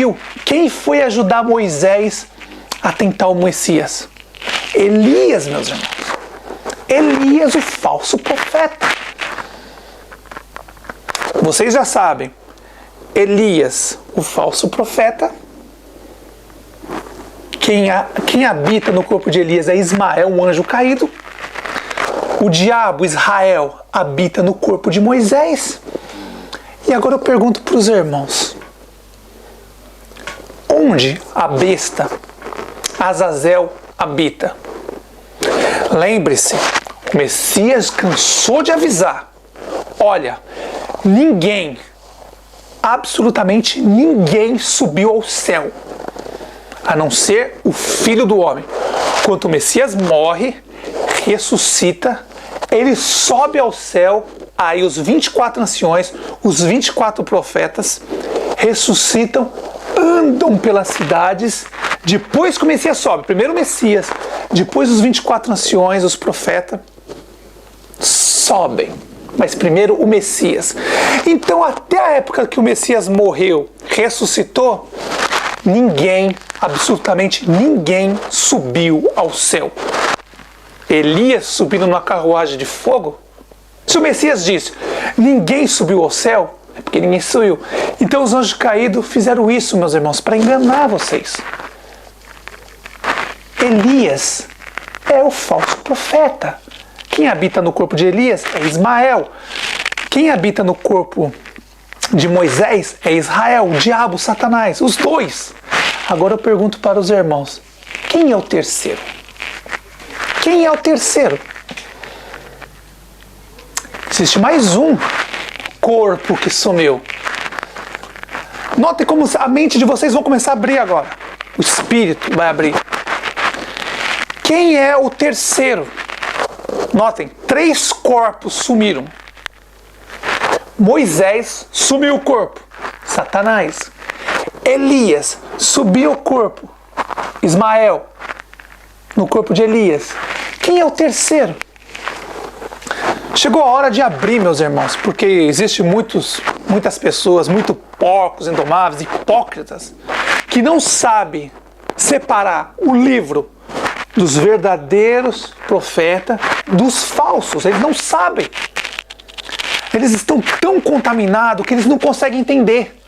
subiu. Quem foi ajudar Moisés a tentar o Messias? Elias, meus irmãos. Elias, o falso profeta. Vocês já sabem. Elias, o falso profeta. Quem habita no corpo de Elias é Ismael, um anjo caído. O diabo, Israel, habita no corpo de Moisés. E agora eu pergunto para os irmãos: onde a besta Azazel habita? Lembre-se, o Messias cansou de avisar. Olha, ninguém, absolutamente ninguém subiu ao céu, a não ser o Filho do Homem. Quando o Messias morre, ressuscita, ele sobe ao céu, aí os 24 anciões, os 24 profetas, ressuscitam, andam pelas cidades, depois que o Messias sobe, primeiro o Messias, depois os 24 anciões, os profetas, sobem, mas primeiro o Messias. Então até a época que o Messias morreu, ressuscitou, ninguém, absolutamente ninguém subiu ao céu. Elias subindo numa carruagem de fogo? Se o Messias disse, ninguém subiu ao céu, é porque ninguém subiu. Então os anjos caídos fizeram isso, meus irmãos, para enganar vocês. Elias é o falso profeta. Quem habita no corpo de Elias é Ismael. Quem habita no corpo de Moisés é Israel, o diabo, Satanás, os dois. Agora eu pergunto para os irmãos, quem é o terceiro? Quem é o terceiro? Existe mais um corpo que sumiu. Notem como a mente de vocês vão começar a abrir agora. O espírito vai abrir. Quem é o terceiro? Notem, 3 corpos sumiram. Moisés sumiu o corpo. Satanás. Elias subiu o corpo. Ismael no corpo de Elias. Quem é o terceiro? Chegou a hora de abrir, meus irmãos, porque existem muitas pessoas, muito porcos, indomáveis, hipócritas, que não sabem separar o livro dos verdadeiros profetas dos falsos. Eles não sabem. Eles estão tão contaminados que eles não conseguem entender.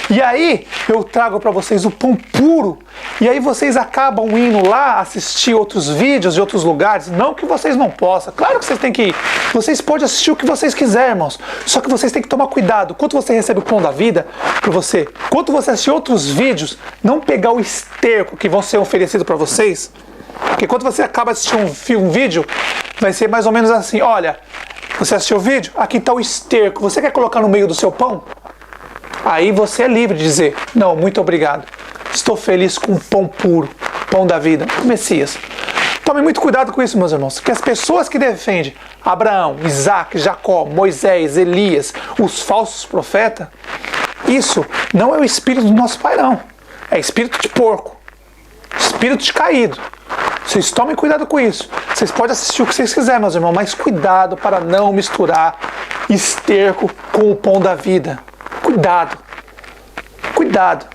E aí eu trago para vocês o pão puro, e aí vocês acabam indo lá assistir outros vídeos de outros lugares. Não que vocês não possam, claro que vocês têm que ir. Vocês podem assistir o que vocês quiserem, irmãos. Só que vocês têm que tomar cuidado. Quando você recebe o pão da vida para você, quando você assistir outros vídeos, não pegar o esterco que vão ser oferecidos para vocês. Porque quando você acaba de assistir um vídeo, vai ser mais ou menos assim: olha, você assistiu o vídeo? Aqui está o esterco. Você quer colocar no meio do seu pão? Aí você é livre de dizer, não, muito obrigado. Estou feliz com o pão puro, pão da vida, o Messias. Tome muito cuidado com isso, meus irmãos, porque as pessoas que defendem Abraão, Isaac, Jacó, Moisés, Elias, os falsos profetas, isso não é o espírito do nosso Pai, não. É espírito de porco, espírito de caído. Vocês tomem cuidado com isso. Vocês podem assistir o que vocês quiserem, meus irmãos, mas cuidado para não misturar esterco com o pão da vida. Cuidado. Cuidado.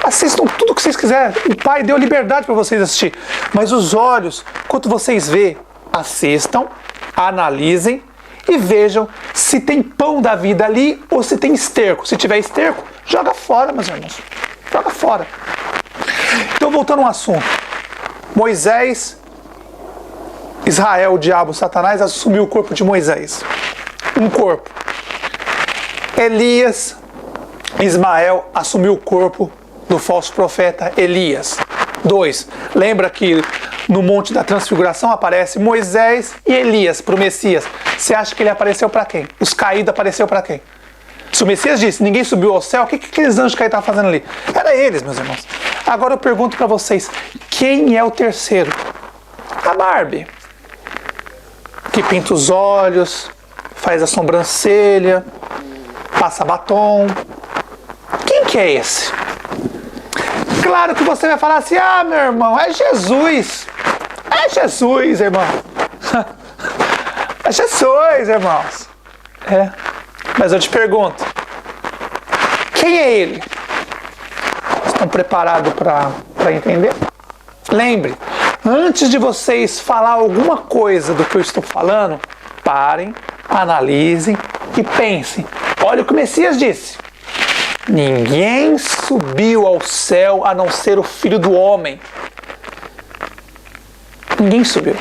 Assistam tudo o que vocês quiserem. O Pai deu liberdade para vocês assistir. Mas os olhos, quando vocês vê, assistam, analisem e vejam se tem pão da vida ali ou se tem esterco. Se tiver esterco, joga fora, meus irmãos. Joga fora. Então, voltando ao assunto. Moisés, Israel, o diabo, Satanás, assumiu o corpo de Moisés. Um corpo. Elias, Ismael assumiu o corpo do falso profeta Elias. 2. Lembra que no Monte da Transfiguração aparece Moisés e Elias para o Messias. Você acha que ele apareceu para quem? Os caídos apareceu para quem? Se o Messias disse, ninguém subiu ao céu, o que aqueles anjos caídos estavam fazendo ali? Era eles, meus irmãos. Agora eu pergunto para vocês, quem é o terceiro? A Barbie. Que pinta os olhos, faz a sobrancelha, passa batom. Quem que é esse? Claro que você vai falar assim, ah, meu irmão, é Jesus. É Jesus, irmão. É Jesus, irmãos. É. Mas eu te pergunto, quem é ele? Estão preparados para entender? Lembre, antes de vocês falar alguma coisa do que eu estou falando, parem, analisem e pensem. Olha o que o Messias disse. Ninguém subiu ao céu a não ser o Filho do Homem. Ninguém subiu.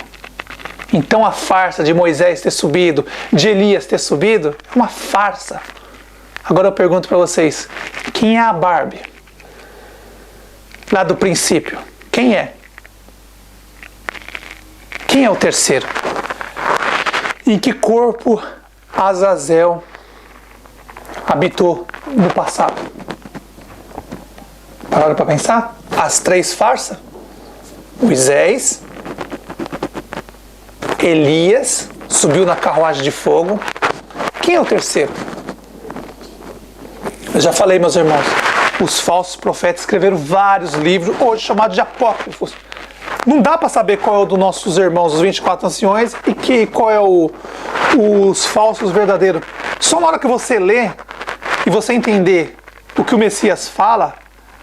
Então a farsa de Moisés ter subido, de Elias ter subido, é uma farsa. Agora eu pergunto para vocês, quem é a Barbie? Lá do princípio, quem é? Quem é o terceiro? Em que corpo Azazel habitou no passado? Pararam para pensar? As três farsas? Moisés, Elias, subiu na carruagem de fogo. Quem é o terceiro? Eu já falei, meus irmãos, os falsos profetas escreveram vários livros, hoje chamados de apócrifos. Não dá para saber qual é o dos nossos irmãos, os 24 anciões, e qual é os falsos verdadeiros. Só na hora que você lê e você entender o que o Messias fala,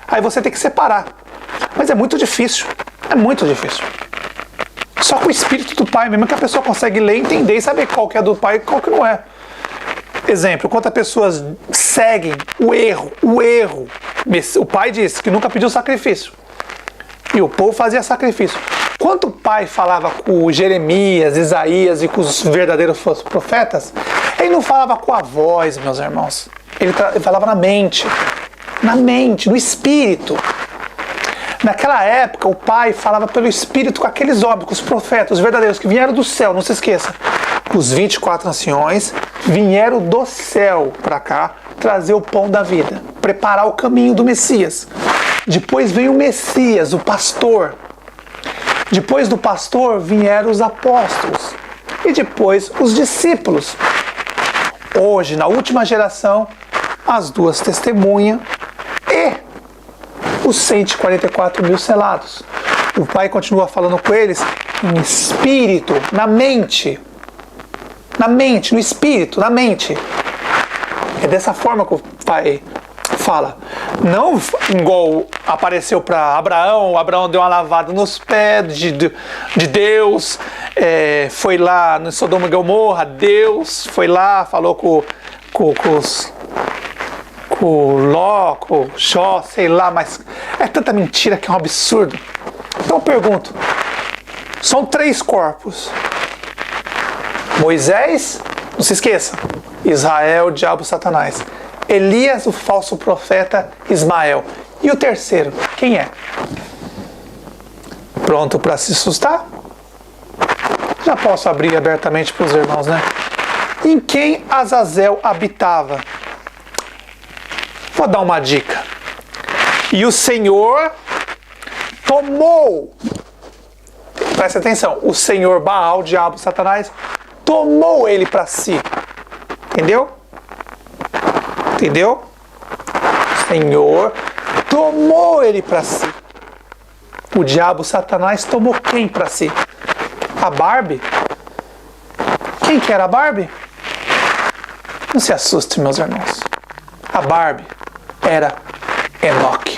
aí você tem que separar. Mas é muito difícil. É muito difícil. Só com o Espírito do Pai mesmo que a pessoa consegue ler, entender e saber qual que é do Pai e qual que não é. Exemplo, quantas pessoas seguem o erro. O Pai disse que nunca pediu sacrifício. E o povo fazia sacrifício. Quanto o Pai falava com Jeremias, Isaías e com os verdadeiros profetas, ele não falava com a voz, meus irmãos. Ele falava na mente, no Espírito. Naquela época, o Pai falava pelo Espírito com aqueles homens, com os profetas, os verdadeiros, que vieram do céu, não se esqueça. Os 24 anciões vieram do céu para cá trazer o pão da vida, preparar o caminho do Messias. Depois veio o Messias, o pastor. Depois do pastor vieram os apóstolos. E depois os discípulos. Hoje, na última geração, as duas testemunhas e os 144 mil selados. O Pai continua falando com eles em espírito, na mente, no espírito, na mente. É dessa forma que o Pai fala. Não igual apareceu para Abraão, o Abraão deu uma lavada nos pés de Deus, foi lá no Sodoma e Gomorra, Deus foi lá, falou com o Ló, com o Jó, sei lá, mas é tanta mentira que é um absurdo. Então eu pergunto, são três corpos. Moisés, não se esqueça, Israel, diabo, Satanás. Elias, o falso profeta, Ismael. E o terceiro, quem é? Pronto para se assustar? Já posso abrir abertamente para os irmãos, né? Em quem Azazel habitava? Vou dar uma dica. E o Senhor tomou, presta atenção, o Senhor Baal, o diabo, Satanás, tomou ele para si. Entendeu? Entendeu? O Senhor tomou ele para si. O diabo, Satanás, tomou quem para si? A Barbie? Quem que era a Barbie? Não se assuste, meus irmãos. A Barbie era Enoque.